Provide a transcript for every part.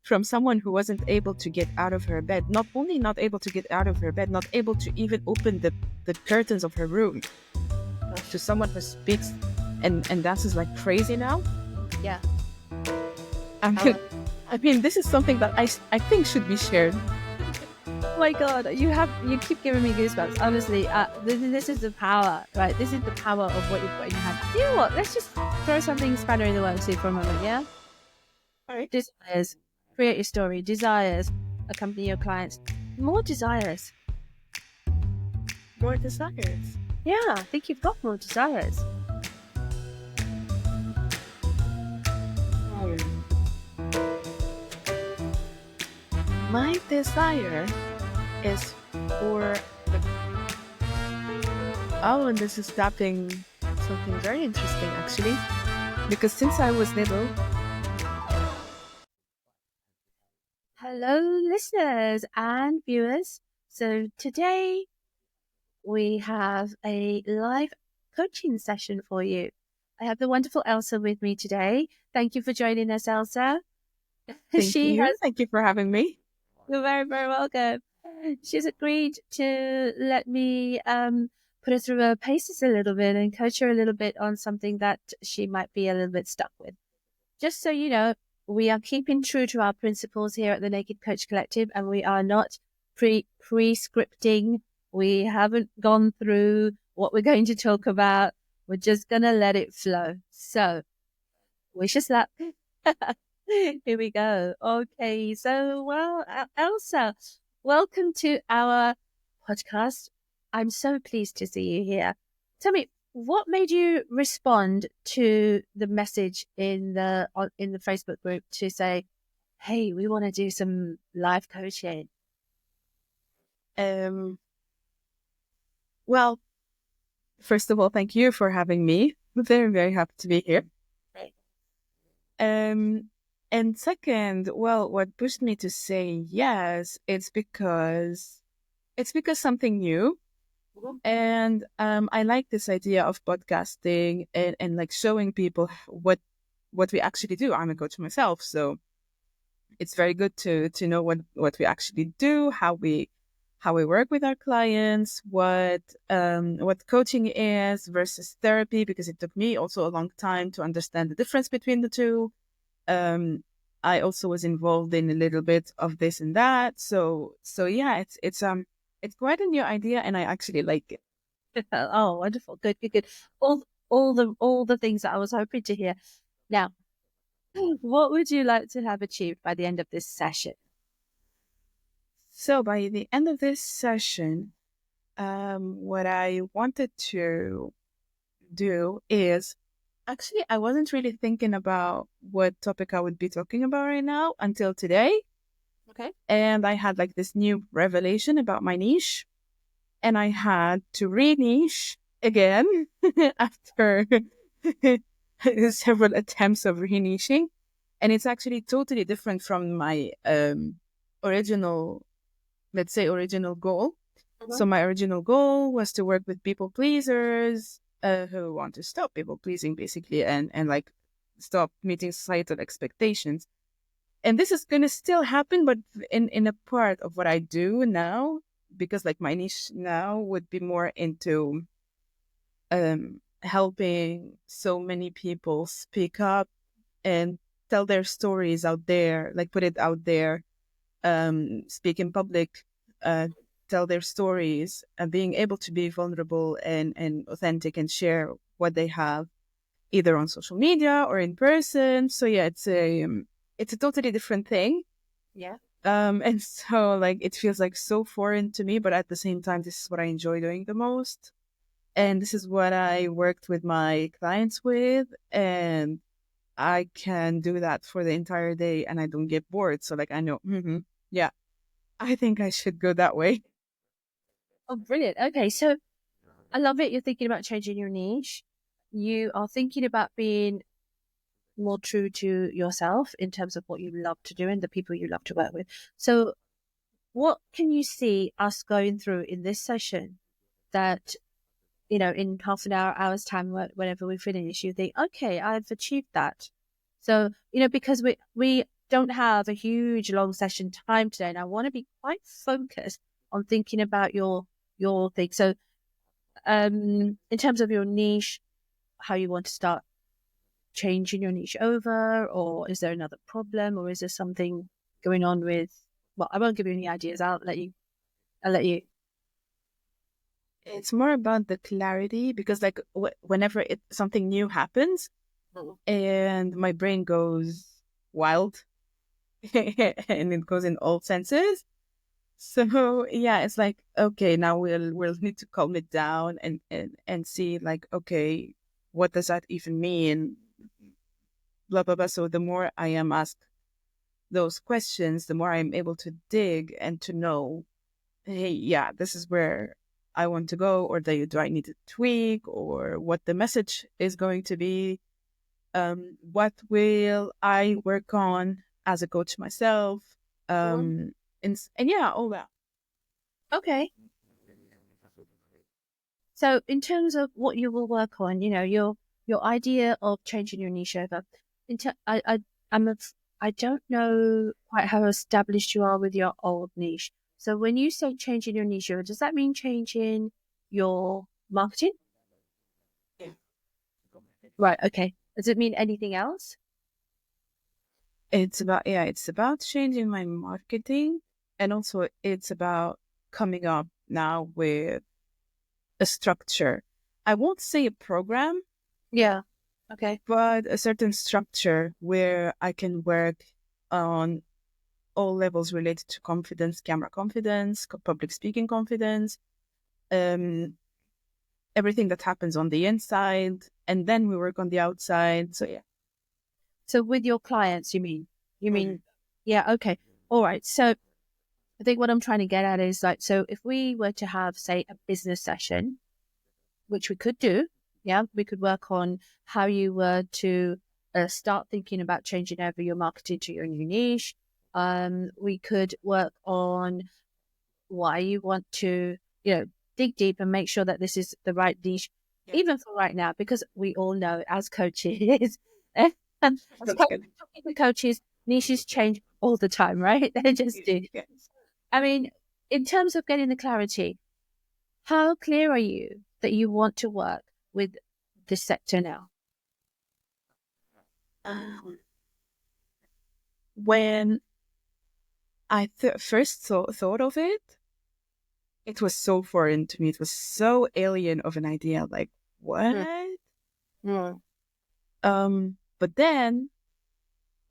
from someone who wasn't able to get out of her bed, not only not able to get out of her bed, not able to even open the curtains of her room, to someone who speaks and dances like crazy now. Yeah. I mean, I mean, this is something that I think should be shared. Oh my God, you keep giving me goosebumps. Honestly, this is the power, right? This is the power of what you've got in your hand. You know what? Let's just throw something spanner in the works here for a moment, yeah? All right. Desires, create your story. Desires, accompany your clients. More desires. More desires. Yeah, I think you've got more desires. My desire is for and this is tapping something very interesting actually, because since I was little. Hello, listeners and viewers. So today we have a live coaching session for you. I have the wonderful Elsa with me today. Thank you for joining us, Elsa. Thank you for having me. You're very, very welcome. She's agreed to let me put her through her paces a little bit and coach her a little bit on something that she might be a little bit stuck with. Just so you know, we are keeping true to our principles here at the Naked Coach Collective, and we are not pre-scripting. We haven't gone through what we're going to talk about. We're just going to let it flow. So, wish us luck. Here we go. Okay. So, well, Elsa, welcome to our podcast. I'm so pleased to see you here. Tell me, what made you respond to the message in the Facebook group to say, "Hey, we want to do some live coaching"? Well, first of all, thank you for having me. I'm very, very happy to be here. Right. And second, well, what pushed me to say yes, it's because something new. And I like this idea of podcasting and like showing people what we actually do. I'm a coach myself, so it's very good to know what we actually do, how we work with our clients, what coaching is versus therapy, because it took me also a long time to understand the difference between the two. I also was involved in a little bit of this and that. So yeah, it's quite a new idea, and I actually like it. Oh, wonderful. Good. All the things that I was hoping to hear. Now, what would you like to have achieved by the end of this session? So by the end of this session, what I wanted to do is, actually, I wasn't really thinking about what topic I would be talking about right now until today. Okay. And I had like this new revelation about my niche, and I had to re-niche again after several attempts of re-niching. And it's actually totally different from my original goal. So my original goal was to work with people pleasers who want to stop people pleasing, basically, and like stop meeting societal expectations. And this is going to still happen, but in a part of what I do now, because like my niche now would be more into helping so many people speak up and tell their stories out there, like put it out there, speak in public, tell their stories, and being able to be vulnerable and authentic and share what they have, either on social media or in person. So yeah, it's a totally different thing. Yeah. And so like it feels like so foreign to me, but at the same time, this is what I enjoy doing the most. And this is what I worked with my clients with, and I can do that for the entire day and I don't get bored. So like I know, yeah, I think I should go that way. Oh, brilliant. Okay, so I love it. You're thinking about changing your niche. You are thinking about being more true to yourself in terms of what you love to do and the people you love to work with. So what can you see us going through in this session that, in half an hour's time, whenever we finish, you think, okay, I've achieved that. So, because don't have a huge long session time today, and I want to be quite focused on thinking about your thing. So, in terms of your niche, how you want to start changing your niche over, or is there another problem, or is there something going on with? Well, I won't give you any ideas. I'll let you. I'll let you. It's more about the clarity because, like, whenever something new happens, and my brain goes wild, and it goes in all senses. So yeah, it's like, okay, now we'll need to calm it down and see, like, okay, what does that even mean? Blah blah blah. So the more I am asked those questions, the more I'm able to dig and to know, hey, yeah, this is where I want to go, or do I need to tweak, or what the message is going to be. What will I work on as a coach myself? And yeah, all that. Okay. So, in terms of what you will work on, your idea of changing your niche over. I'm I don't know quite how established you are with your old niche. So, when you say changing your niche over, does that mean changing your marketing? Yeah. Right. Okay. Does it mean anything else? It's about changing my marketing, and also it's about coming up now with a structure. I won't say a program, Yeah. Okay. but a certain structure where I can work on all levels related to confidence, camera confidence, public speaking confidence, um, everything that happens on the inside, and then we work on the outside. So yeah. So, with your clients, you mean? You mean? Yeah. Okay. All right. So, I think what I'm trying to get at is like, so if we were to have, say, a business session, which we could do, yeah, we could work on how you were to start thinking about changing over your marketing to your new niche. We could work on why you want to, dig deep and make sure that this is the right niche, Yeah. even for right now, because we all know as coaches, as That's good. coaches, niches change all the time, right? They just do. Yeah. I mean, in terms of getting the clarity, how clear are you that you want to work with this sector now? Um, when I first thought of it, it was so foreign to me. It was so alien of an idea. Like, Mm, what? mm. But then,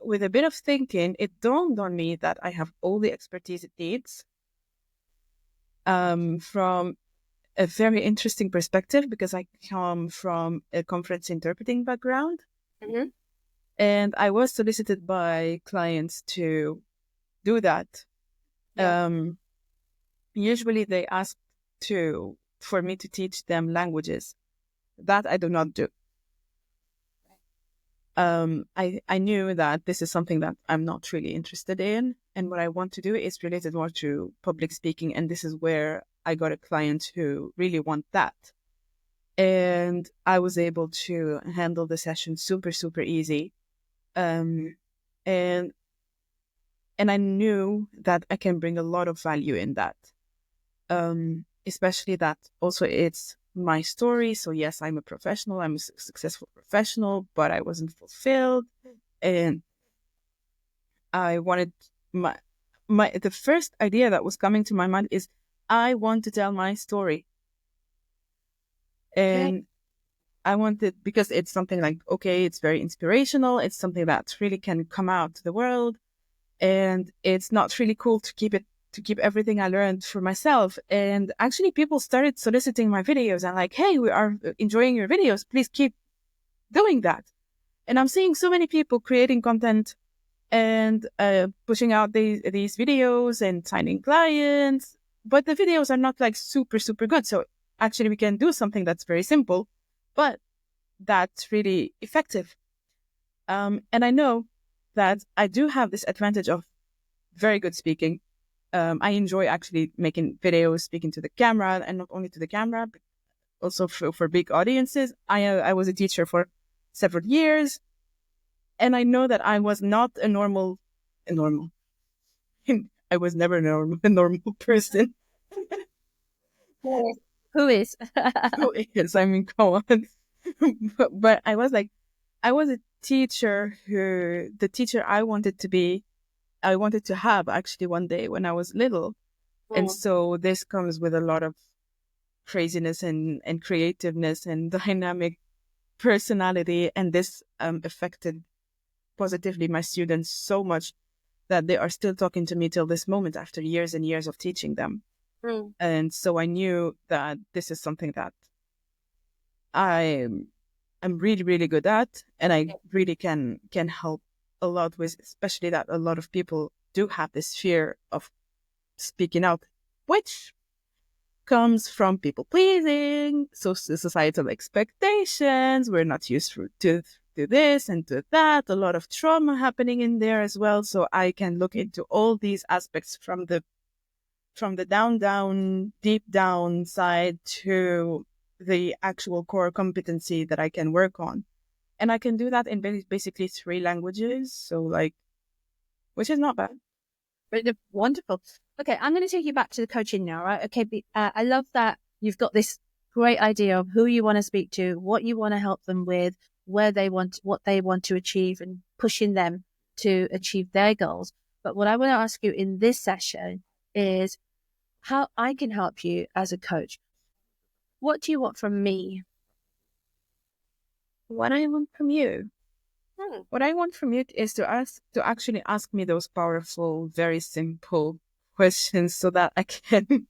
with a bit of thinking, it dawned on me that I have all the expertise it needs. From a very interesting perspective, because I come from a conference interpreting background, Mhm. and I was solicited by clients to do that. Yeah. Usually, they ask for me to teach them languages. That I do not do. I knew that this is something that I'm not really interested in, and what I want to do is related more to public speaking, and this is where I got a client who really want that, and I was able to handle the session super easy, um, and I knew that I can bring a lot of value in that, especially that also it's my story. So yes, I'm a professional, I'm a successful professional, but I wasn't fulfilled, and I wanted my the first idea that was coming to my mind is I want to tell my story. Okay. And I wanted, because it's something like, okay, it's very inspirational, it's something that really can come out to the world, and it's not really cool to keep everything I learned for myself. And actually people started soliciting my videos and like, hey, we are enjoying your videos, please keep doing that. And I'm seeing so many people creating content and pushing out these videos and signing clients, but the videos are not like super good. So actually we can do something that's very simple, but that's really effective. And I know that I do have this advantage of very good speaking. I enjoy actually making videos, speaking to the camera, and not only to the camera, but also for big audiences. I was a teacher for several years, and I know that I was not a normal normal. I was never a normal person. Who is? Who is? I mean, come on. But I was like, I was a teacher who, the teacher I wanted to be, I wanted to have actually one day when I was little. And so this comes with a lot of craziness and creativeness and dynamic personality. And this affected positively my students so much that they are still talking to me till this moment after years and years of teaching them. And so I knew that this is something that I'm really, really good at, and I really can help a lot with, especially that a lot of people do have this fear of speaking out, which comes from people pleasing, societal expectations. We're not used to this and to that. A lot of trauma happening in there as well. So I can look into all these aspects from the down, deep down side to the actual core competency that I can work on. And I can do that in basically 3 languages. So, like, which is not bad. Wonderful. Okay, I'm going to take you back to the coaching now, right? Okay, I love that you've got this great idea of who you want to speak to, what you want to help them with, what they want to achieve, and pushing them to achieve their goals. But what I want to ask you in this session is how I can help you as a coach. What do you want from me? What I want from you. What I want from you is to actually ask me those powerful, very simple questions so that I can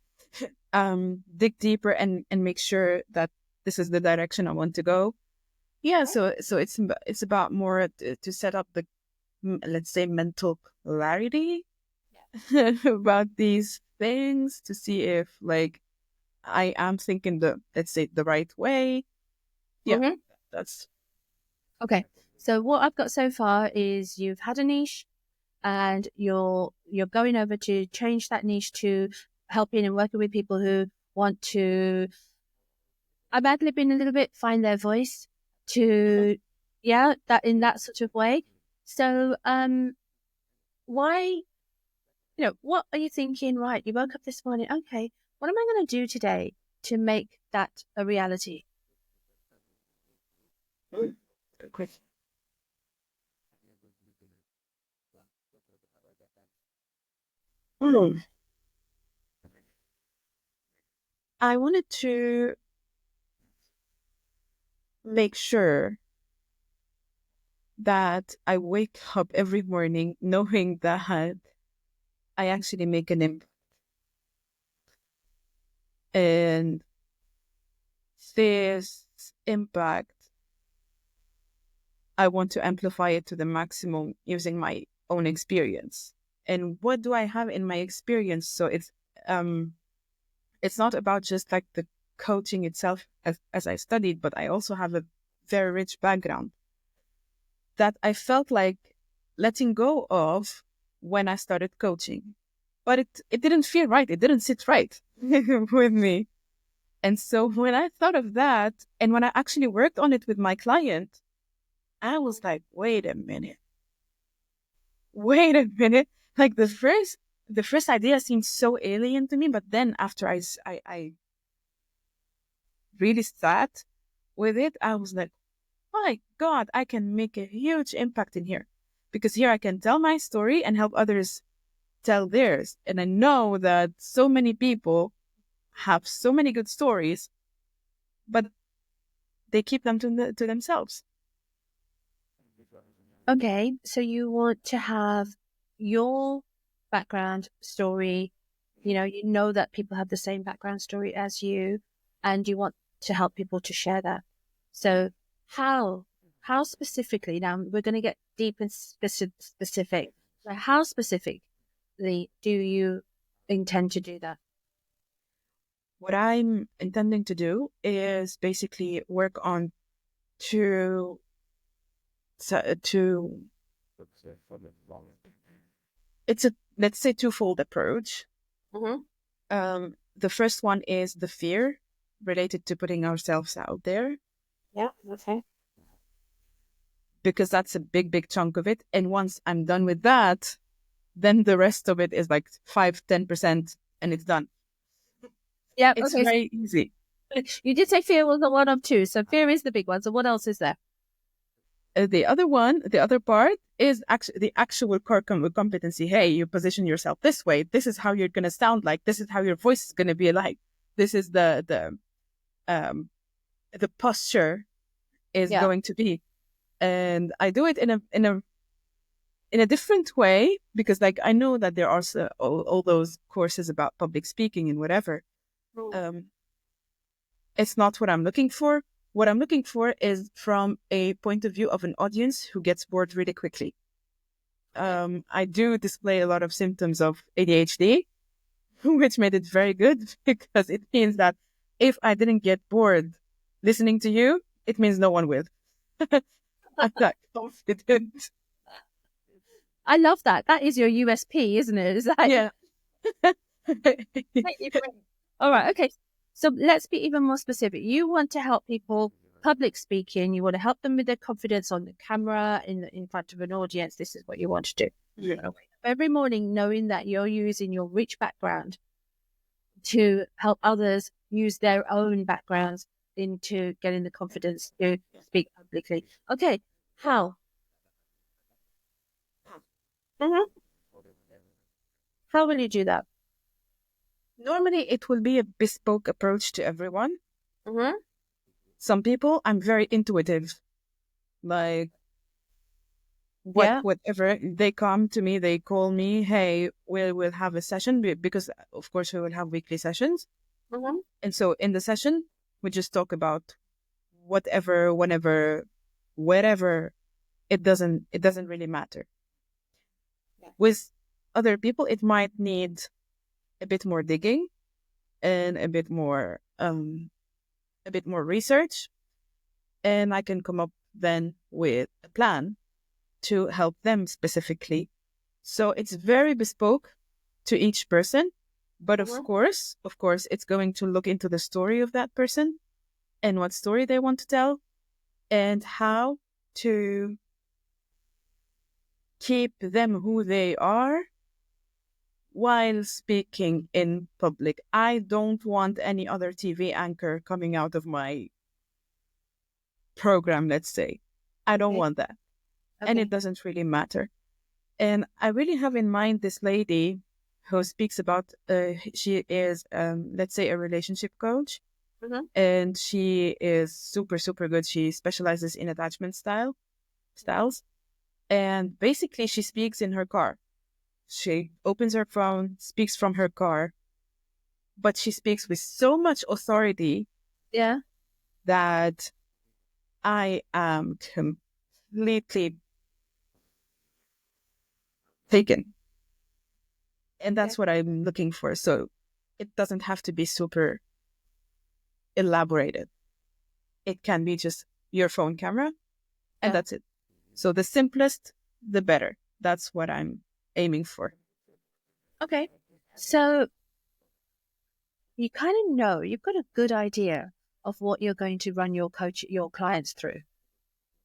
dig deeper and make sure that this is the direction I want to go. Yeah, so it's about more to set up the, let's say, mental clarity about these things, to see if, like, I am thinking the, let's say, the right way. Yeah, that's Okay. So what I've got so far is you've had a niche and you're going over to change that niche to helping and working with people who want to, I'm ad-libbing a little bit, find their voice to, yeah, that in that sort of way. So, why, what are you thinking? Right. You woke up this morning. Okay. What am I going to do today to make that a reality? good question. Hmm. I wanted to make sure that I wake up every morning knowing that I actually make an impact. And this impact, I want to amplify it to the maximum using my own experience. And what do I have in my experience? So it's not about just like the coaching itself as I studied, but I also have a very rich background that I felt like letting go of when I started coaching. But it didn't feel right. It didn't sit right with me. And so when I thought of that, and when I actually worked on it with my client, I was like, wait a minute. Wait a minute. Like the first idea seemed so alien to me, but then after I really sat with it, I was like, my God, I can make a huge impact in here. Because here I can tell my story and help others tell theirs. And I know that so many people have so many good stories, but they keep them to themselves. Okay, so you want to have your background story, you know that people have the same background story as you, and you want to help people to share that. So how how specifically, now we're going to get deep and specific. So how specifically do you intend to do that? What I'm intending to do is basically work on two, two, it's a, let's say, twofold approach. Mm-hmm. The first one is the fear related to putting ourselves out there, Yeah. Okay. because that's a big, big chunk of it. And once I'm done with that, then the rest of it is like 5-10%, and it's done. Yeah. It's Okay. very easy. You did say fear was the one of two. So fear is the big one. So what else is there? The other part is actually the actual core competency. Hey, you position yourself this way. This is how you're going to sound like. This is how your voice is going to be like. This is um the posture is Yeah. going to be. And I do it in a different way, because like I know that there are all those courses about public speaking and whatever. Um, it's not what I'm looking for. What I'm looking for is from a point of view of an audience who gets bored really quickly. I do display a lot of symptoms of ADHD, which made it very good because it means that if I didn't get bored listening to you, it means no one will. I'm that confident. I love that. That is your USP, isn't it? It's like, Yeah. all right. Okay. So let's be even more specific. You want to help people public speaking. You want to help them with their confidence on the camera in front of an audience. This is what you want to do. Yeah. Every morning, knowing that you're using your rich background to help others use their own backgrounds into getting the confidence to speak publicly. Okay. How? Mhm. How will you do that? Normally, it will be a bespoke approach to everyone. Mm-hmm. Some people, I'm very intuitive. Like, Yeah. whatever they come to me, they call me, hey, we'll have a session, because of course we will have weekly sessions. Mm-hmm. And so in the session, we just talk about whatever, whenever, wherever. It doesn't really matter. With other people, it might need a bit more digging and a bit more research, and I can come up then with a plan to help them specifically. So it's very bespoke to each person, but of course, it's going to look into the story of that person and what story they want to tell and how to keep them who they are while speaking in public. I don't want any other TV anchor coming out of my program, let's say. I don't Okay. want that. And it Okay. doesn't really matter. And I really have in mind this lady who speaks about, she is, let's say, a relationship coach. Mm-hmm. And she is super, super good. She specializes in attachment styles. And basically, she speaks in her car. She opens her phone, speaks from her car, but she speaks with so much authority Yeah. that I am completely taken. And Okay. that's what I'm looking for. So it doesn't have to be super elaborated. It can be just your phone camera, and Yeah. that's it. So the simplest, the better. That's what I'm aiming for. Okay. So you kind of know, you've got a good idea of what you're going to run your clients through,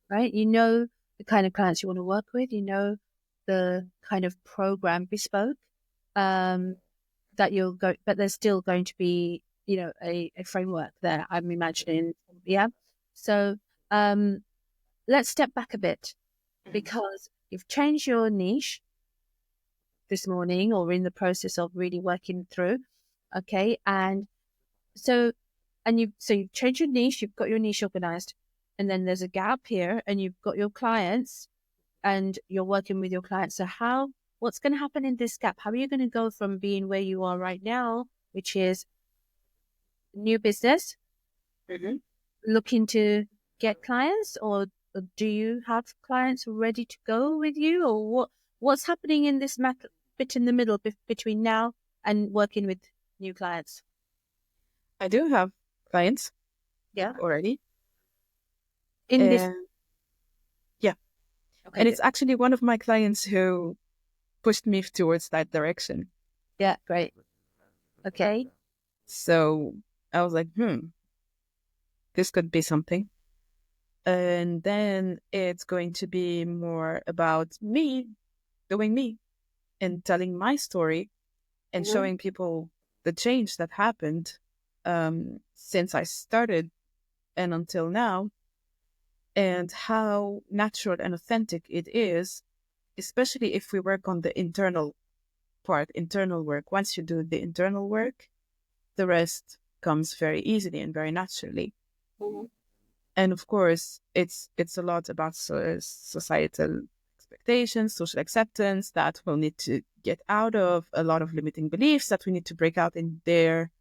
right? You know the kind of clients you want to work with. You know the kind of program bespoke um, that you'll go, but there's still going to be, a framework there. I'm imagining, yeah. So let's step back a bit because you've changed your niche this morning or in the process of really working through. Okay. And so, you've changed your niche, you've got your niche organized, and then there's a gap here and you've got your clients and you're working with your clients. So what's going to happen in this gap? How are you going to go from being where you are right now, which is new business, Mm-hmm. looking to get clients, or do you have clients ready to go with you, or what's happening in this bit in the middle between now and working with new clients? I do have clients Yeah. already. In this. And yeah, Okay, and it's good. actually one of my clients who pushed me towards that direction. Yeah, great. Okay. So I was like, this could be something. And then it's going to be more about me doing me. in telling my story and showing people the change that happened since I started and until now, and how natural and authentic it is, especially if we work on the internal part, internal work. Once you do the internal work, the rest comes very easily and very naturally. And of course, it's a lot about societal expectations, social acceptance that we'll need to get out of, a lot of limiting beliefs that we need to break out in there,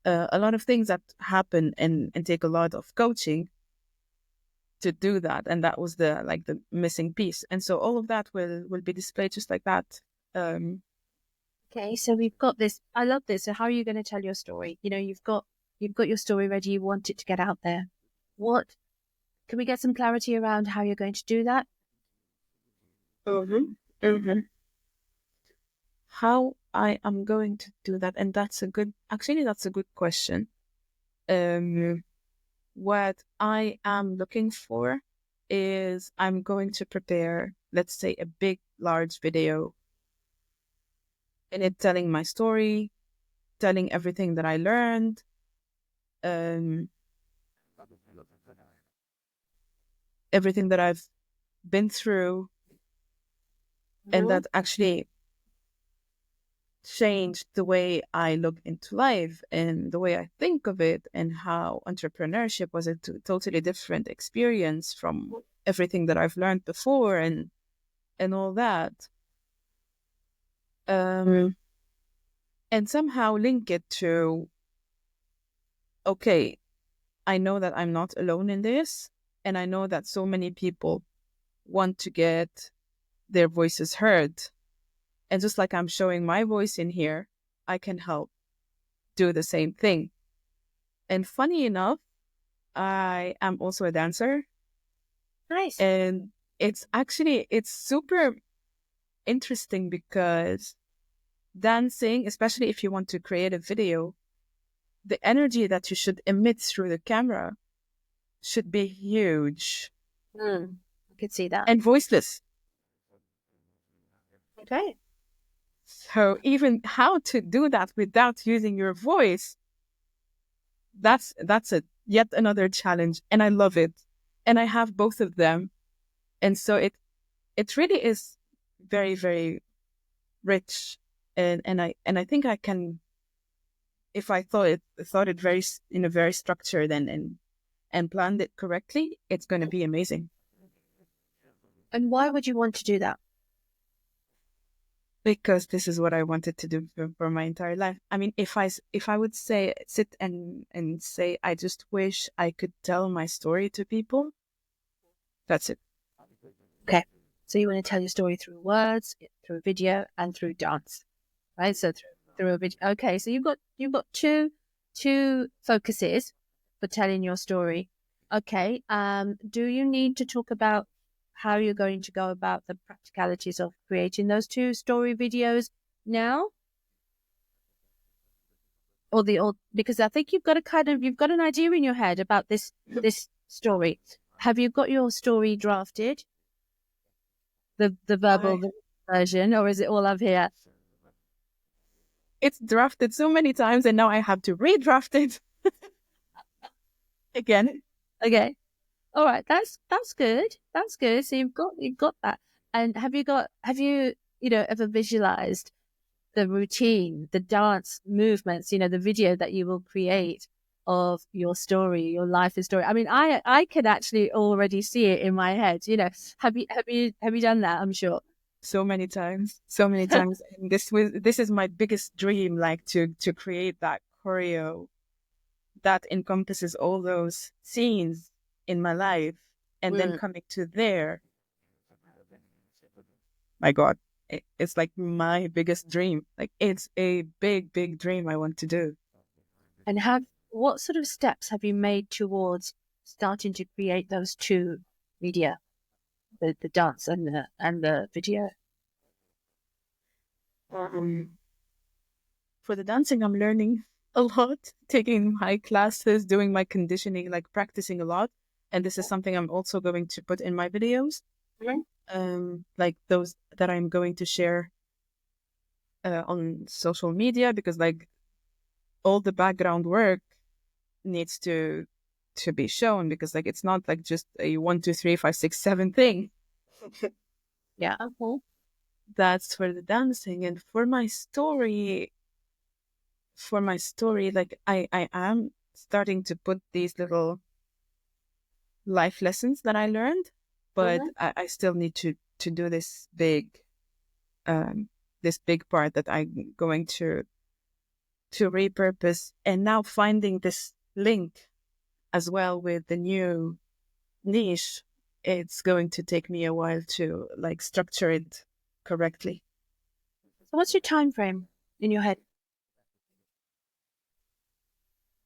a lot of things that happen and take a lot of coaching to do that. And that was the missing piece. And so all of that will be displayed just like that. Okay, so we've got this. I love this. So how are you going to tell your story? You know, you've got your story ready. You want it to get out there. What can we get some clarity around how you're going to do that? How I am going to do that, and that's a good question. What I am looking for is I'm going to prepare, let's say, a big, large video in it telling my story, telling everything that I learned, everything that I've been through, and that actually changed the way I look into life and the way I think of it, and how entrepreneurship was a totally different experience from everything that I've learned before and all that. And somehow link it to, okay, I know that I'm not alone in this, and I know that so many people want to get their voices heard. And just like I'm showing my voice in here, I can help do the same thing. And funny enough, I am also a dancer. Nice. And it's super interesting because dancing, especially if you want to create a video, the energy that you should emit through the camera should be huge. I could see that. And voiceless. Okay. So even how to do that without using your voice, that's a yet another challenge. And I love it. And I have both of them. And so it really is very, very rich. And I think I can, if I thought it very in a very structured and planned it correctly, it's going to be amazing. And why would you want to do that? Because this is what I wanted to do for my entire life. I mean, if I would say sit and say I just wish I could tell my story to people, that's it. Okay, so you want to tell your story through words, through video, and through dance, right? So through a video. Okay, so you've got two focuses for telling your story. Okay, do you need to talk about how you're going to go about the practicalities of creating those two story videos now? Or because I think you've got an idea in your head about this story. Have you got your story drafted? The verbal version, or is it all up here? It's drafted so many times, and now I have to redraft it again. Okay. All right, that's good. That's good. So you've got that. And have you ever visualized the routine, the dance movements, the video that you will create of your story, your life story? I mean, I can actually already see it in my head. Have you done that? I'm sure. So many times. And this is my biggest dream, like to create that choreo that encompasses all those scenes in my life, and then coming to there. My God, it's like my biggest dream. Like it's a big, big dream I want to do. And what sort of steps have you made towards starting to create those two media, the dance and the video? For the dancing, I'm learning a lot, taking my classes, doing my conditioning, like practicing a lot. And this is something I'm also going to put in my videos, like those that I'm going to share on social media, because like all the background work needs to be shown, because like it's not like just a 1, 2, 3, 5, 6, 7 thing. Yeah. Okay. That's for the dancing. And for my story, like I am starting to put these little life lessons that I learned, but Mhm. I still need to do um this big part that I'm going to repurpose, and now finding this link as well with the new niche. It's going to take me a while to like structure it correctly. So what's your time frame in your head?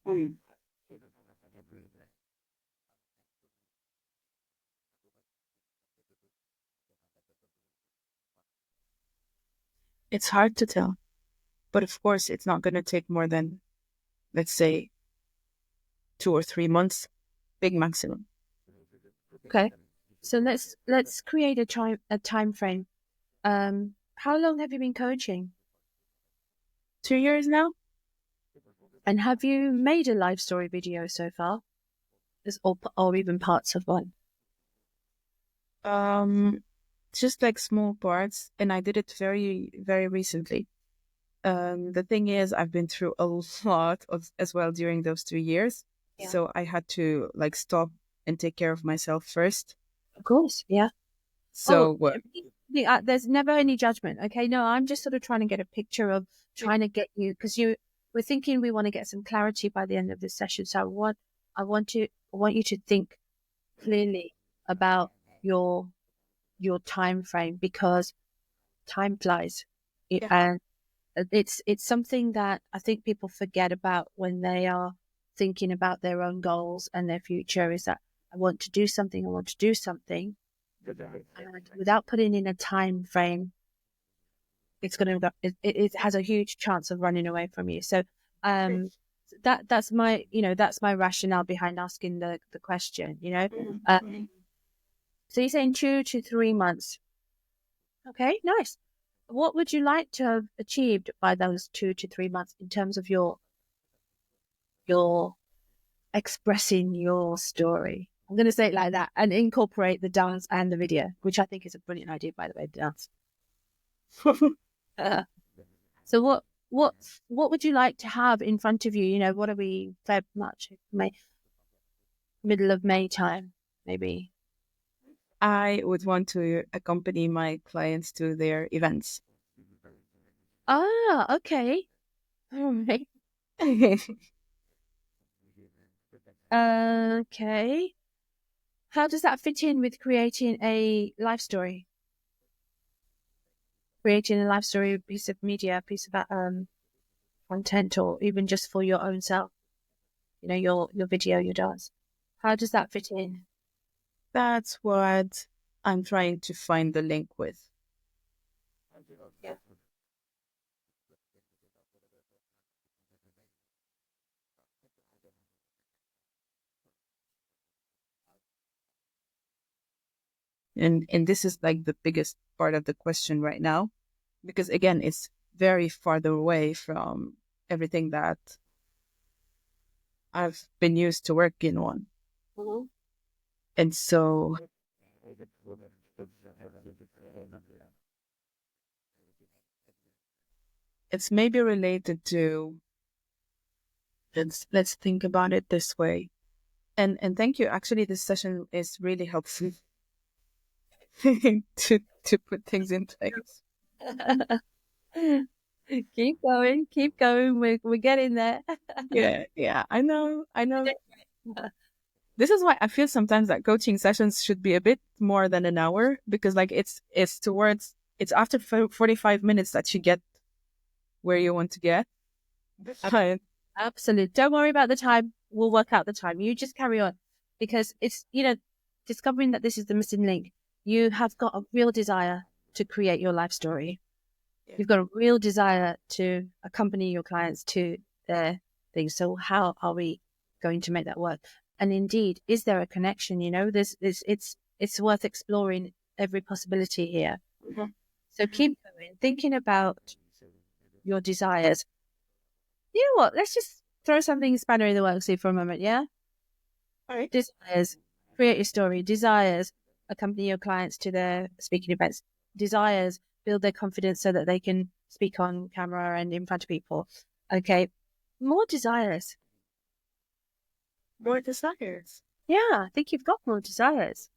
Mm. It's hard to tell, but of course it's not going to take more than, let's say, 2 or 3 months, big maximum. Okay. So let's create a time frame. How long have you been coaching? 2 years now. And have you made a life story video so far? Or even parts of one? um just like small parts, and I did it very very recently. The thing is, I've been through a lot as well during those 2 years, Yeah. so I had to like stop and take care of myself first. Of course. Yeah. Oh, So what? there's never any judgment. Okay. No, I'm just sort of trying to get a picture of trying to get you because we're thinking we want to get some clarity by the end of this session. So I want you to think clearly about your your time frame because time flies. Yeah. And it's something that I think people forget about when they are thinking about their own goals and their future is that I want to do something, I want to do something. And without putting in a time frame, it's going to it has a huge chance of running away from you. So um that's my that's my rationale behind asking the question, Mhm. so you're saying 2 to 3 months. Okay, nice. What would you like to have achieved by those 2 to 3 months in terms of your expressing your story? I'm going to say it like that and incorporate the dance and the video, which I think is a brilliant idea, by the way, the dance. Uh, so what what would you like to have in front of you? What are we, Feb, March, May, middle of May time, maybe? I would want to accompany my clients to their events. Ah, okay. All right. Okay. How does that fit in with creating a life story? Creating a life story piece of media, piece of content, or even just for your own self, your video, your dance. How does that fit in? That's what I'm trying to find the link with. Yeah. And this is like the biggest part of the question right now, because again, it's very farther away from everything that I've been used to working on. Mhm. And so it's maybe related to, let's think about it this way. And thank you. Actually, this session is really helpful to put things in place. Keep going, keep going. We're getting there. Yeah, yeah, I know, I know. This is why I feel sometimes that coaching sessions should be a bit more than an hour, because like it's after 45 minutes that you get where you want to get. But Absolutely. Don't worry about the time. We'll work out the time. You just carry on because it's, discovering that this is the missing link. You have got a real desire to create your life story. yeah, You've got a real desire to accompany your clients to their things. So how are we going to make that work? And indeed, is there a connection? It's worth exploring every possibility here. mhm. So keep going, thinking about your desires. You know what? Let's just throw something spanner in the works here for a moment, yeah? All right. Desires, create your story. Desires, accompany your clients to their speaking events. Desires, build their confidence so that they can speak on camera and in front of people. Okay, more desires. More desires. Yeah, I think you've got more desires.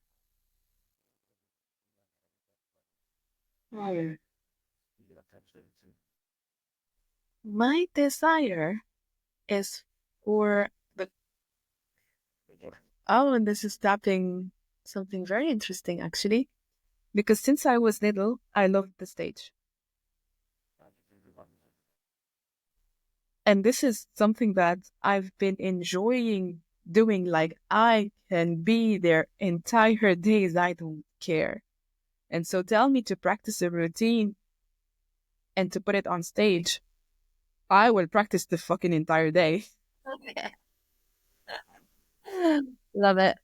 Oh. My desire is for the. Oh, and this is tapping something very interesting, actually. Because since I was little, I loved the stage. And this is something that I've been enjoying doing. Like, I can be there entire days. I don't care. And so tell me to practice a routine and to put it on stage. I will practice the fucking entire day. Okay. Love it.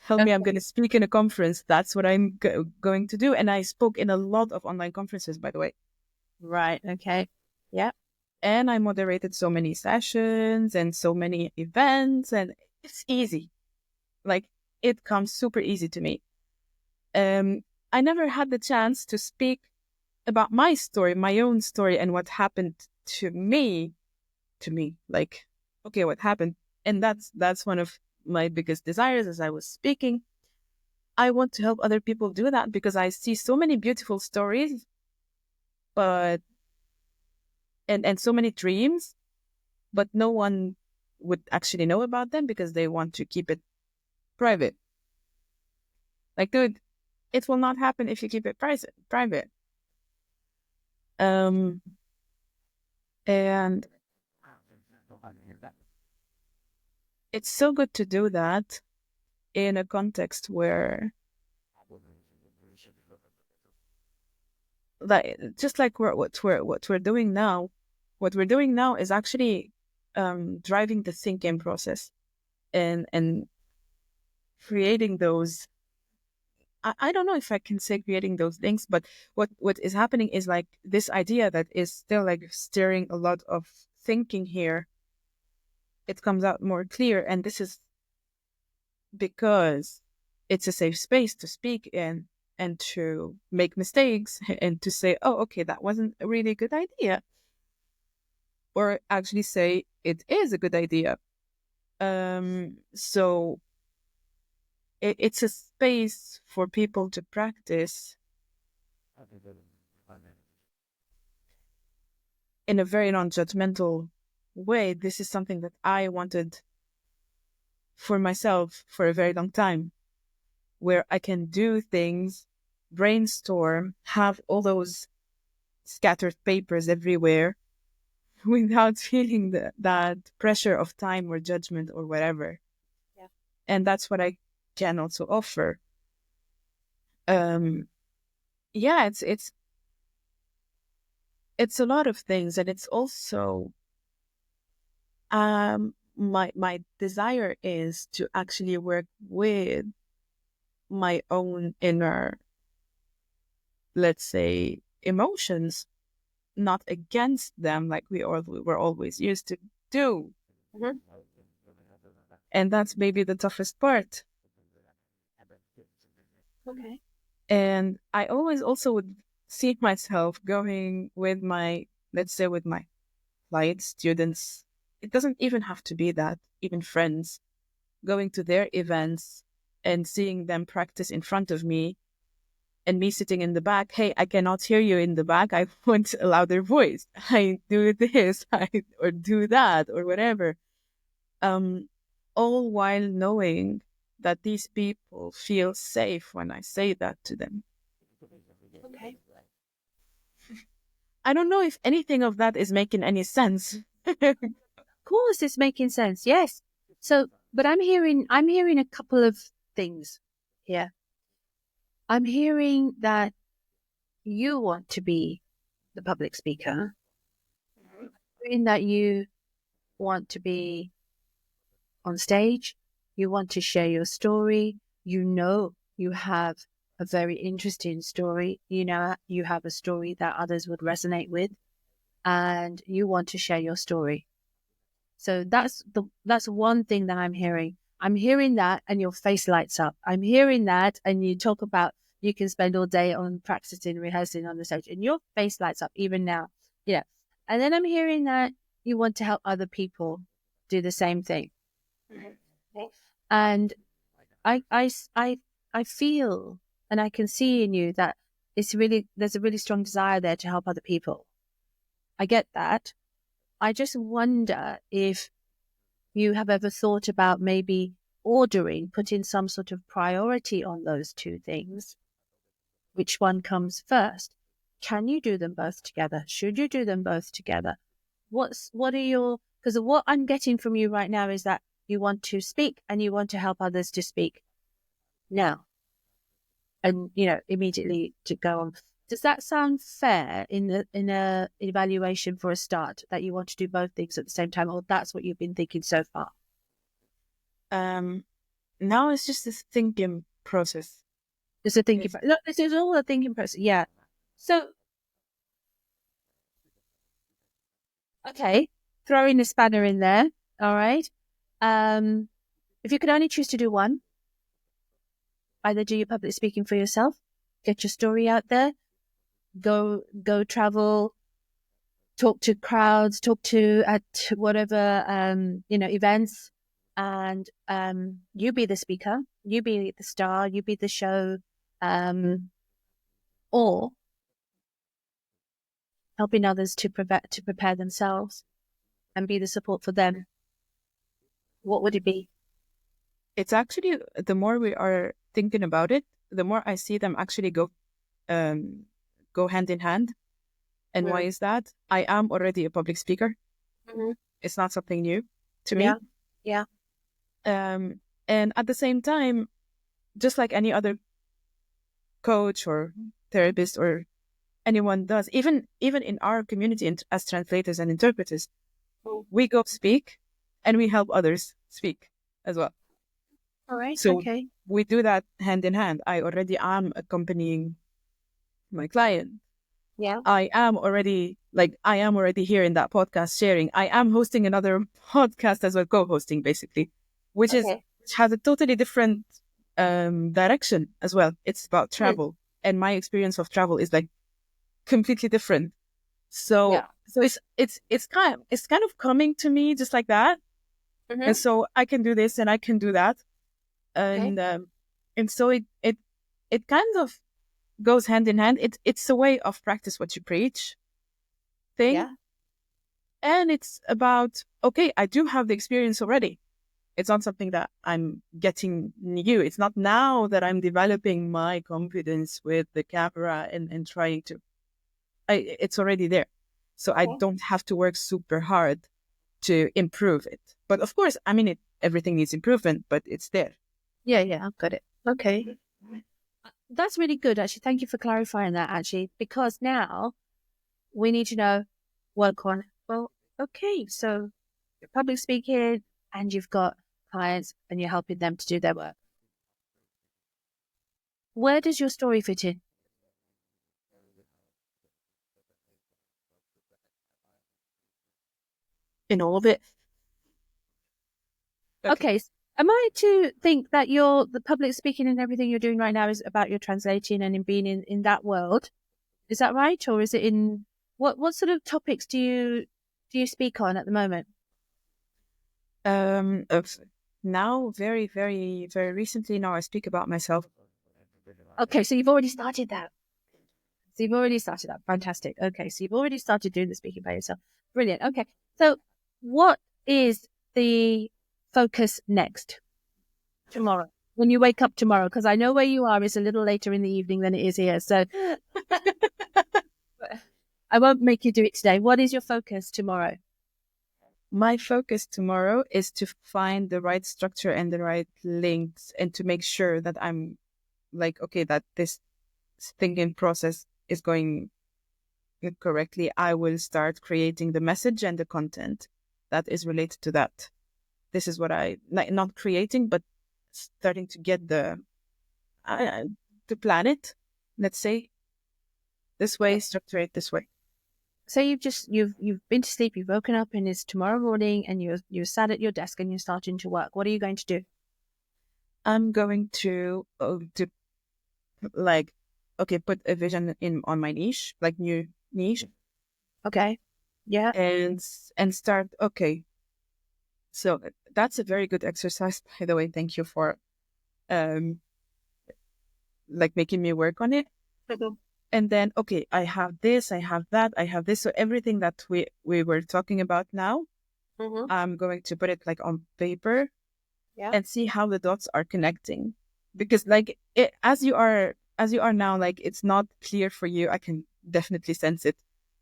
Tell me Okay. I'm going to speak in a conference. That's what I'm going to do. And I spoke in a lot of online conferences, by the way. Right. Okay. Yeah. And I moderated so many sessions and so many events. And it's easy. Like, it comes super easy to me. I never had the chance to speak about my story, my own story, and what happened to me. Like, okay, what happened? And that's one of my biggest desires as I was speaking. I want to help other people do that because I see so many beautiful stories, but and so many dreams, but no one would actually know about them because they want to keep it private. Like, dude, it will not happen if you keep it private. Um, and it's so good to do that in a context where, like, just like what we're doing now, what we're doing now is actually driving the thinking process and creating those. I don't know if I can say creating those links, but what is happening is like this idea that is still like stirring a lot of thinking here. It comes out more clear, and this is because it's a safe space to speak in and to make mistakes and to say, oh, okay, that wasn't a really good idea, or actually say it is a good idea. So it's a space for people to practice in a very non-judgmental way. This is something that I wanted for myself for a very long time, where I can do things, brainstorm, have all those scattered papers everywhere without feeling that pressure of time or judgment or whatever. Yeah. And that's what I can also offer. Um, yeah, it's a lot of things, and it's also my desire is to actually work with my own inner, let's say, emotions, not against them like we're always used to do. Mhm. And that's maybe the toughest part. Okay. And I always also would see myself going with my, let's say, with my clients, students. It doesn't even have to be that, even friends, going to their events and seeing them practice in front of me and me sitting in the back. Hey, I cannot hear you in the back. I want a louder voice. I do this, or do that, or whatever. Um, all while knowing that these people feel safe when I say that to them. Okay. I don't know if anything of that is making any sense. Of course, it's making sense. Yes. So, but I'm hearing a couple of things here. I'm hearing that you want to be the public speaker, in that you want to be on stage, you want to share your story, you know you have a very interesting story, you know you have a story that others would resonate with, and you want to share your story. So that's one thing that I'm hearing. I'm hearing that and your face lights up. I'm hearing that and you talk about you can spend all day on practicing, rehearsing on the stage and your face lights up even now. Yeah. And then I'm hearing that you want to help other people do the same thing. Okay. And I feel and I can see in you that there's a really strong desire there to help other people. I get that. I just wonder if you have ever thought about maybe putting some sort of priority on those two things. Which one comes first? Can you do them both together? Should you do them both together? Because what I'm getting from you right now is that you want to speak and you want to help others to speak now and, immediately to go on. Does that sound fair in a evaluation for a start, that you want to do both things at the same time, or that's what you've been thinking so far? Now it's just this thinking process. It's a thinking process. Look, this is all a thinking process. Yeah. So, okay, throwing a spanner in there. All right. If you could only choose to do one, either do your public speaking for yourself, get your story out there, go travel, talk to crowds, talk to at whatever events, and you be the speaker, you be the star, you be the show, or helping others to prepare themselves and be the support for them. What would it be? It's actually, the more we are thinking about it, the more I see them actually go hand in hand. And why is that? I am already a public speaker. Mm-hmm. It's not something new to me. Yeah. And at the same time, just like any other coach or therapist or anyone does, even in our community as translators and interpreters, we go speak and we help others speak as well. All right. So okay. We do that hand in hand. I already am accompanying my client. Yeah. I am already here in that podcast sharing. I am hosting another podcast as well, co-hosting basically, which has a totally different direction as well. It's about travel, and my experience of travel is like completely different. So it's kind of coming to me just like that, and so I can do this and I can do that, and so it kind of goes hand in hand. It's a way of practice what you preach thing. Yeah. And it's about, okay, I do have the experience already. It's not something that I'm getting new. It's not now that I'm developing my confidence with the camera and trying to, it's already there. So I don't have to work super hard to improve it. But of course, I mean, everything needs improvement, but it's there. Yeah, I've got it. Okay. That's really good, actually. Thank you for clarifying that, actually, because now we need to know, okay, so you're public speaking and you've got clients and you're helping them to do their work. Where does your story fit in? In all of it. Okay. Am I to think that the public speaking and everything you're doing right now is about your translating and in being in that world? Is that right? Or is it in what sort of topics do you speak on at the moment? Now, very, very, very recently, now I speak about myself. Okay, so you've already started that. Fantastic. Okay, so you've already started doing the speaking by yourself. Brilliant. Okay, so what is the focus next tomorrow when you wake up tomorrow? Because I know where you are is a little later in the evening than it is here, so I won't make you do it today. What is your focus tomorrow? My focus tomorrow is to find the right structure and the right links, and to make sure that I'm like, okay, that this thinking process is going correctly. I will start creating the message and the content that is related to that. This is what I like, not creating, but starting to get to plan it, let's say, this way, structure it this way. So you've been to sleep, you've woken up, and it's tomorrow morning, and you're sat at your desk and you're starting to work. What are you going to do? I'm going to like, okay, put a vision in on my niche, like new niche, Okay. Yeah. and start. Okay, so that's a very good exercise, by the way. Thank you for um like making me work on it. Mhm. And then, okay, I have this, I have that, I have this. So everything that we were talking about now, Mhm. I'm going to put it like on paper Yeah. and see how the dots are connecting. Because like as you are now, like it's not clear for you. I can definitely sense it.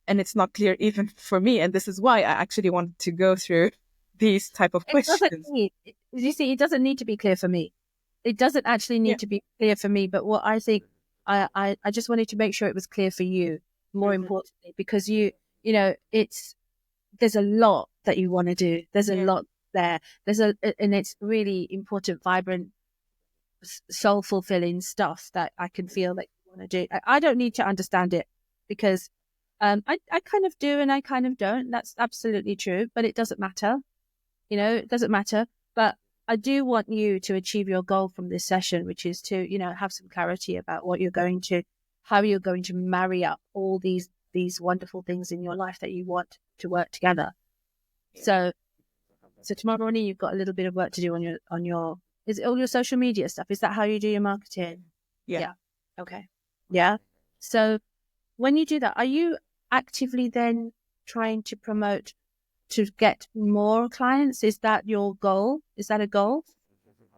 And it's not clear even for me. And this is why I actually wanted to go through these type of It doesn't questions. need. You see, it doesn't need to be clear for me. It doesn't actually Yeah. need to be clear for me. But what I think, I just wanted to make sure it was clear for you. More Hmm. importantly, because you know, there's a lot that you want to do. There's a Yeah. lot there. And it's really important, vibrant, soul fulfilling stuff that I can feel that you want to do. I don't need to understand it because I kind of do and I kind of don't. That's absolutely true, but it doesn't matter. It doesn't matter. But I do want you to achieve your goal from this session, which is to, have some clarity about how you're going to marry up all these wonderful things in your life that you want to work together. Yeah. So tomorrow morning you've got a little bit of work to do on your is it all your social media stuff? Is that how you do your marketing? Yeah. Yeah. Okay. Yeah. So when you do that, are you actively then trying to promote to get more clients? Is that your goal? Is that a goal?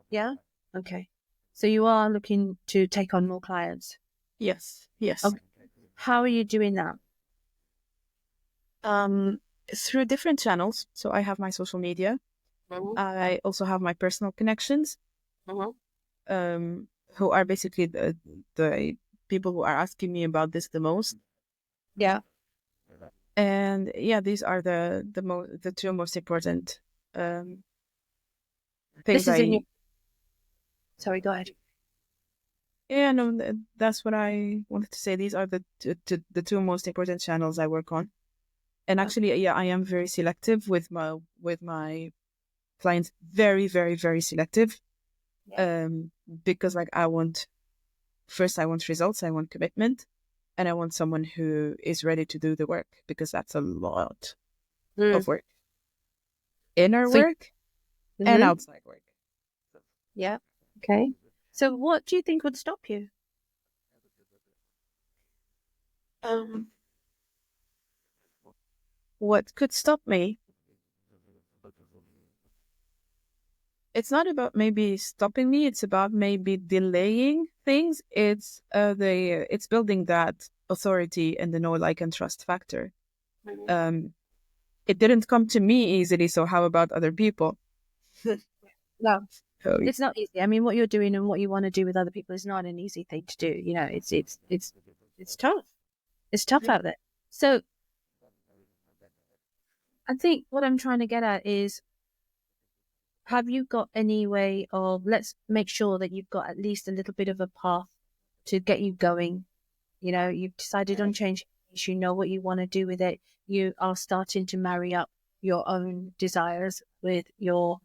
Yeah. Okay. So you are looking to take on more clients. Yes. Yes. Okay. How are you doing that? Um, through different channels. So I have my social media. Mhm. I also have my personal connections, Mhm. um, who are basically the people who are asking me about this the most. Yeah. And yeah, these are the two most important um, things. This is in your. I Sorry. Go ahead. Yeah, no, that's what I wanted to say. These are the two most important channels I work on. And Okay. actually, yeah, I am very selective with my clients. Very, very, very selective. Yeah. Um, because like I want results, I want commitment, and I want someone who is ready to do the work because that's a lot Mm. of work, inner For. work and Mhm. outside work. Yeah. Okay. So what do you think would stop you? Um, what could stop me? It's not about maybe stopping me. It's about maybe delaying things. It's building that authority and the know, like, and trust factor. Mhm. Um, it didn't come to me easily. So how about other people? No, So it's not easy. I mean, what you're doing and what you want to do with other people is not an easy thing to do. It's tough. It's tough out there. So I think what I'm trying to get at is, have you got any way of, let's make sure that you've got at least a little bit of a path to get you going. You've decided on changing, you know what you want to do with it. You are starting to marry up your own desires with your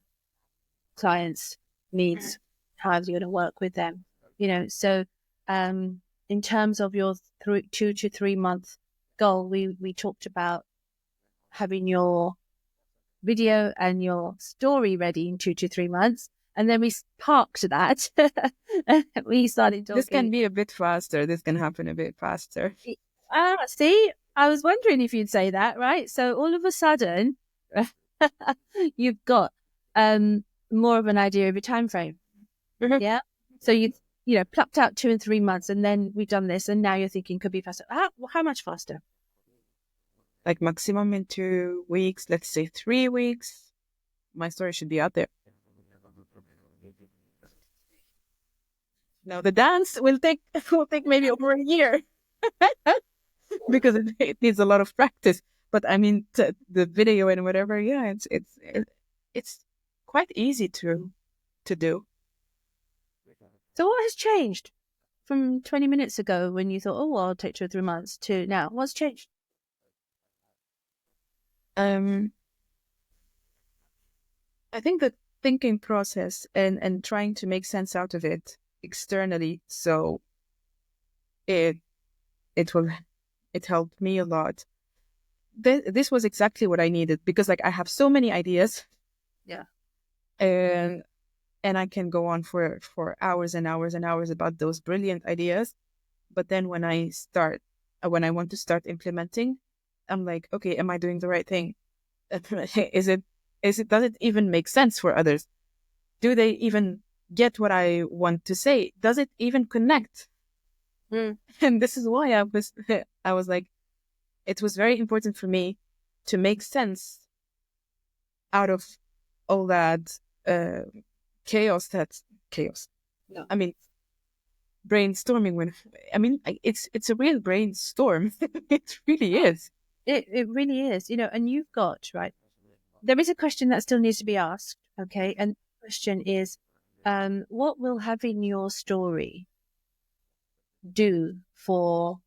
clients' needs, how you're going to work with them. So in terms of your 2 to 3 month goal, we talked about having your video and your story ready in 2 to 3 months. And then we parked that. We started this can talking. be a bit faster. This can happen a bit faster. See, I was wondering if you'd say that, right? So all of a sudden, you've got more of an idea of your time frame. Mhm. Yeah. So plucked out 2 and 3 months, and then we've done this, and now you're thinking could be faster. How much faster? Like maximum in 2 weeks, let's say 3 weeks. My story should be out there. Now the dance will take will take maybe over a year because it needs a lot of practice. But I mean, the video and whatever, yeah, it's quite easy to do. So what has changed from 20 minutes ago when you thought, oh, well, I'll take 2 or 3 months to now? What's changed? Um, I think the thinking process and trying to make sense out of it externally, so it it will it helped me a lot. This was exactly what I needed because like I have so many ideas Yeah. and I can go on for hours and hours and hours about those brilliant ideas. But then when I want to start implementing, I'm like, okay, am I doing the right thing? Is it does it even make sense for others? Do they even get what I want to say? Does it even connect? Mm. And this is why I was like, it was very important for me to make sense out of all that uh, chaos. That's chaos. No. I mean, brainstorming. It's a real brainstorm. It really is. It really is, and you've got, right? There is a question that still needs to be asked, okay? And the question is, what will having your story do for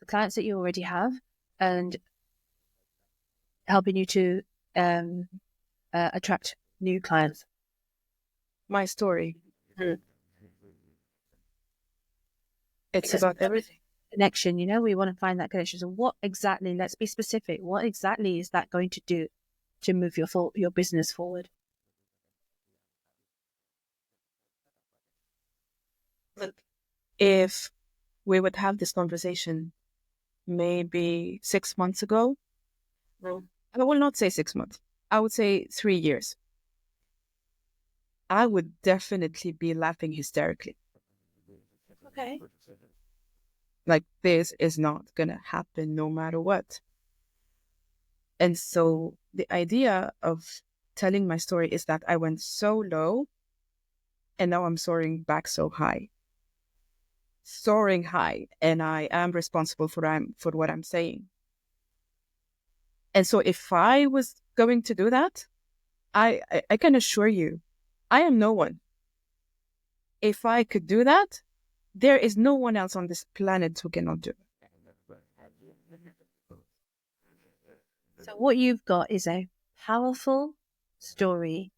the clients that you already have and helping you to um, attract new clients? My story. Mm. It's Because about everything. connection, we want to find that connection. So what exactly, let's be specific, what exactly is that going to do to move your business forward? Look, if we would have this conversation maybe 6 months ago, Mm. I will not say 6 months. I would say 3 years. I would definitely be laughing hysterically. Okay. Like, this is not going to happen no matter what. And so the idea of telling my story is that I went so low and now I'm soaring back so high. Soaring high, and I am responsible for what I'm saying. And so if I was going to do that, I can assure you, I am no one. If I could do that, there is no one else on this planet who cannot do it. So what you've got is a powerful story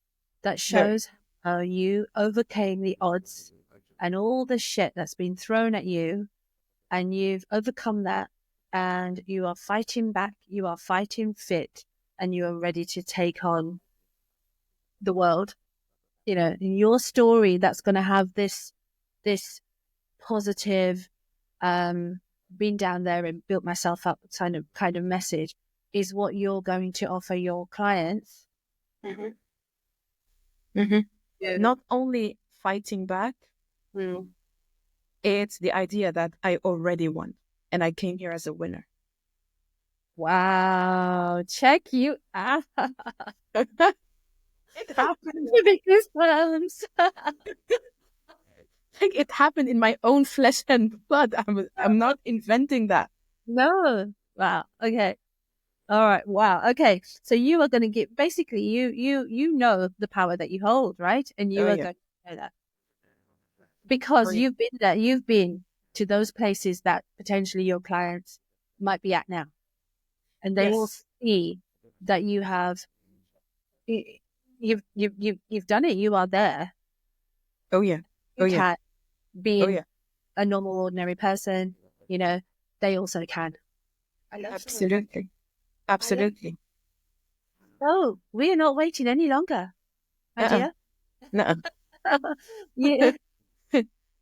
that Very. shows how you overcame the odds and all the shit that's been thrown at you, and you've overcome that, and you are fighting back, you are fighting fit, and you are ready to take on the world. In your story, that's going to have this positive, been down there and built myself up kind of message is what you're going to offer your clients. Mm-hmm. Mm-hmm. Yeah. Not only fighting back, Mm. it's the idea that I already won and I came here as a winner. Wow, check you out. It happened. Giving goosebumps. Like, it happened in my own flesh and blood. I'm not inventing that. No. Wow. Okay. All right. Wow. Okay. So you are going to get basically you know the power that you hold, right? And Oh you are yeah. going to know that Oh because yeah. you've been there. You've been to those places that potentially your clients might be at now, and they will Yes. see that you have you've done it. You are there. Oh yeah. Oh You yeah. can Oh being yeah. a normal, ordinary person. You know, they also can. I love that. Absolutely. I love. Absolutely. Oh, we are not waiting any longer, my Uh-uh. dear. Nuh-uh. Yeah.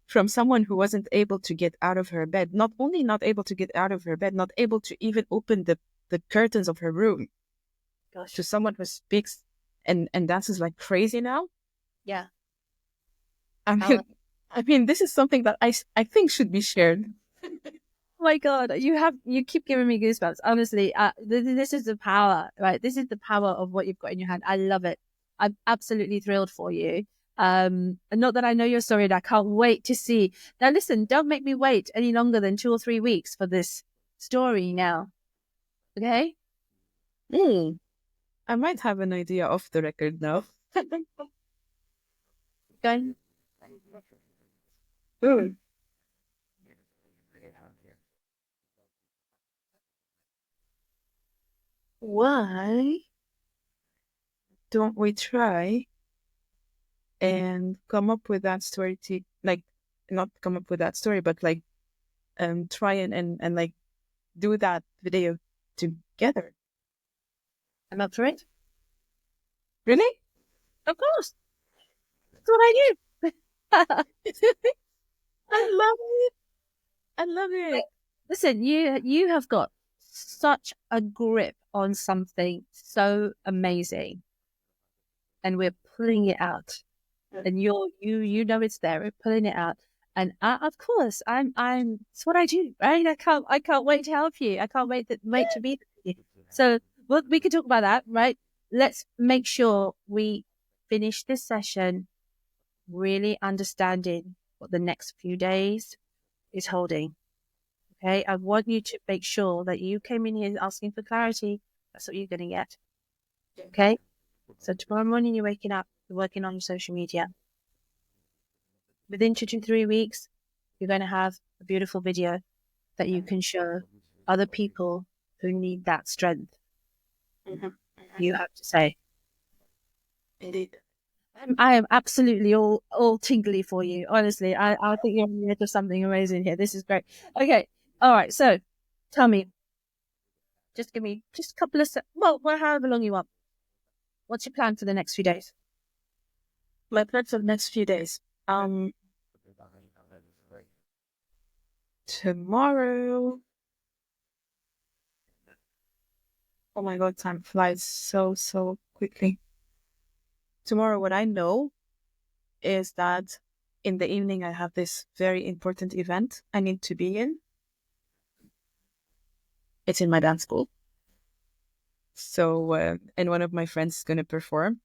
From someone who wasn't able to get out of her bed, not only not able to get out of her bed, not able to even open the curtains of her room, to Gosh. someone who speaks and dances like crazy now. Yeah. I Power. mean, this is something that I think should be shared. Oh my God, you keep giving me goosebumps. Honestly, this is the power, right? This is the power of what you've got in your hand. I love it. I'm absolutely thrilled for you. And not that I know your story, and I can't wait to see. Now, listen, don't make me wait any longer than 2 or 3 weeks for this story now. Okay? Mm. I might have an idea off the record now. Going. Mm. why don't we try and come up with that story to like not come up with that story, but like try and like do that video together. I'm up for it. Really? Of course. That's what I do. I love it. I love it. Listen, you have got such a grip on something so amazing, and we're pulling it out. And you know it's there. We're pulling it out, and of course, I'm. It's what I do, right? I can't wait to help you. I can't wait to be with you. So we can talk about that, right? Let's make sure we finish this session really understanding what the next few days is holding. Okay, I want you to make sure that you came in here asking for clarity. That's what you're going to get. Okay, so tomorrow morning you're waking up, you're working on your social media. Within 2 to 3 weeks, you're going to have a beautiful video that you can show other people who need that strength. You have to say, Indeed. I am absolutely all tingly for you. Honestly, I think you're on the edge of something amazing here. This is great. Okay, all right. So, tell me, just give me just a couple of well, however long you want. What's your plan for the next few days? My plan for the next few days. Tomorrow. Oh my God, time flies so quickly. Tomorrow, what I know is that in the evening I have this very important event I need to be in. It's in my dance school. So, and one of my friends is going to perform.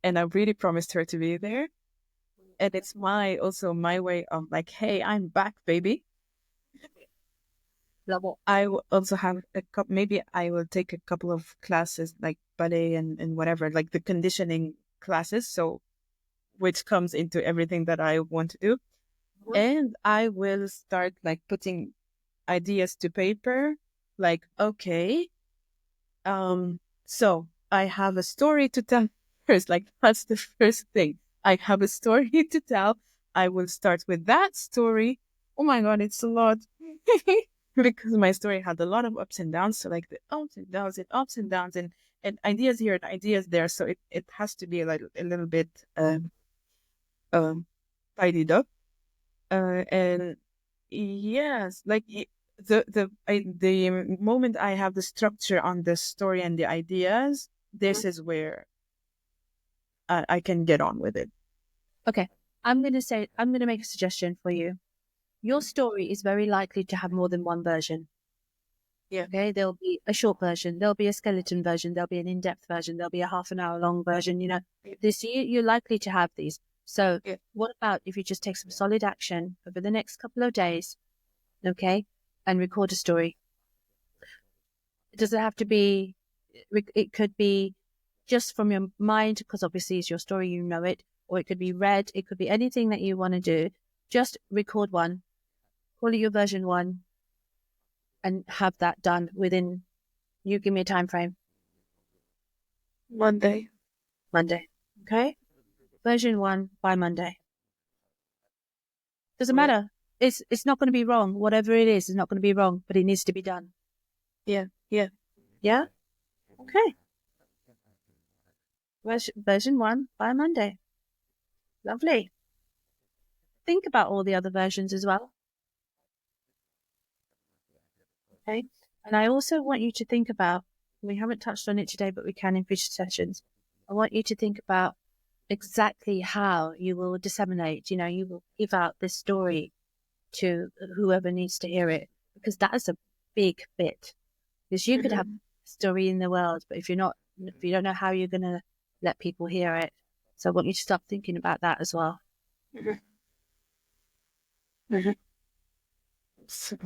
And I really promised her to be there. And it's also my way of like, hey, I'm back, baby. I will also have maybe I will take a couple of classes like ballet and whatever, like the conditioning classes. So, which comes into everything that I want to do. And I will start like putting ideas to paper. Like, okay, so I have a story to tell first. Like, that's the first thing. I have a story to tell. I will start with that story. Oh my God, it's a lot. Because my story had a lot of ups and downs. So like the ups and downs and ideas here and ideas there. So it has to be like a little bit um tidied up. And yes, like the moment I have the structure on the story and the ideas, this is where I can get on with it. Okay, I'm going to make a suggestion for you. Your story is very likely to have more than one version. Yeah. Okay, there'll be a short version, there'll be a skeleton version, there'll be an in-depth version, there'll be a half an hour long version. You know, you're likely to have these. So, Yeah. what about if you just take some solid action over the next couple of days, okay, and record a story? It doesn't have to be. It could be just from your mind, because obviously it's your story, you know it, or it could be read. It could be anything that you want to do. Just record one, call it your version one, and have that done within. You give me a time frame. Monday. Monday. Okay. Version one by Monday. Doesn't Okay. matter. It's not going to be wrong. Whatever it is not going to be wrong, but it needs to be done. Yeah. Yeah. Yeah. Okay. Version one by Monday. Lovely. Think about all the other versions as well. Okay. And I also want you to think about, we haven't touched on it today, but we can in future sessions. I want you to think about exactly how you will disseminate, you will give out this story to whoever needs to hear it, because that is a big bit. Because you could have a story in the world, but if you don't know how you're going to let people hear it. So I want you to start thinking about that as well. So,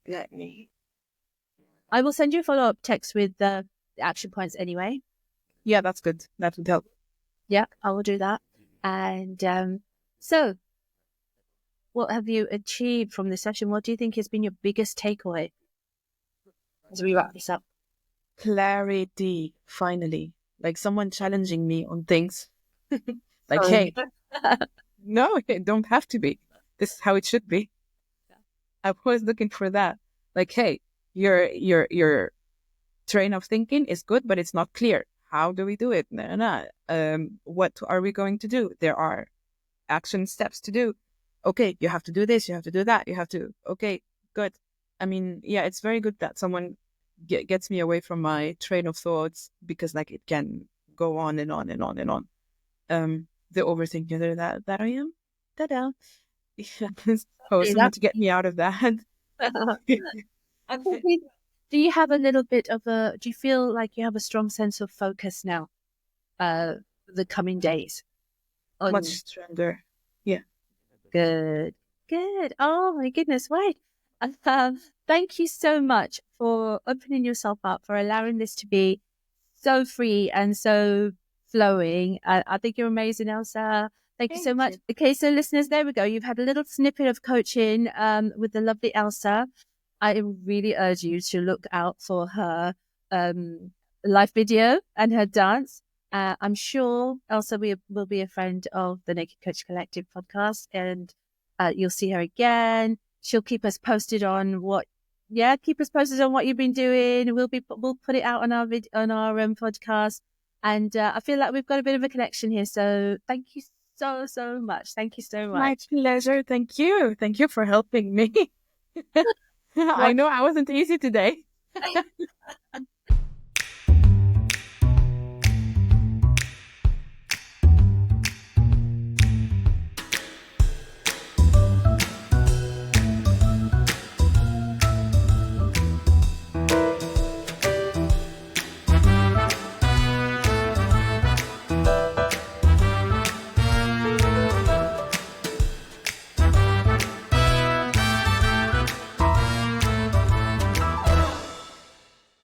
let me. I will send you a follow-up text with the action points anyway. Yeah, that's good. That would help. Yeah, I will do that. And so what have you achieved from this session? What do you think has been your biggest takeaway as we wrap this up? clarity, finally. Like someone challenging me on things. Like, Sorry. hey, no, it don't have to be. This is how it should be. I'm always looking for that. Like, hey, your train of thinking is good, but it's not clear. How do we do it? No, no. What are we going to do? There are action steps to do. Okay, you have to do this, you have to do that, you have to. Okay, good. I mean, yeah, it's very good that someone gets me away from my train of thoughts because, like, it can go on and on and on and on. The overthinker that I am. Ta-da. Yeah, so Sorry, someone that. to get me out of that. Do you have a little bit of a? Do you feel like you have a strong sense of focus now? For the coming days. Much On stronger. Yeah. good, good. Oh my goodness, right. Thank you so much for opening yourself up, for allowing this to be so free and so flowing. I think you're amazing, Elsa. Thank you so Thank much. you. Okay, so listeners, there we go. You've had a little snippet of coaching with the lovely Elsa. I really urge you to look out for her um, live video and her dance. I'm sure Elsa will be a friend of the Naked Coach Collective podcast, and you'll see her again. She'll keep us posted on keep us posted on what you've been doing. We'll put it out on our on our podcast, and I feel like we've got a bit of a connection here. So thank you so much. Thank you so My much. pleasure. Thank you. Thank you for helping me. I What know I wasn't easy today.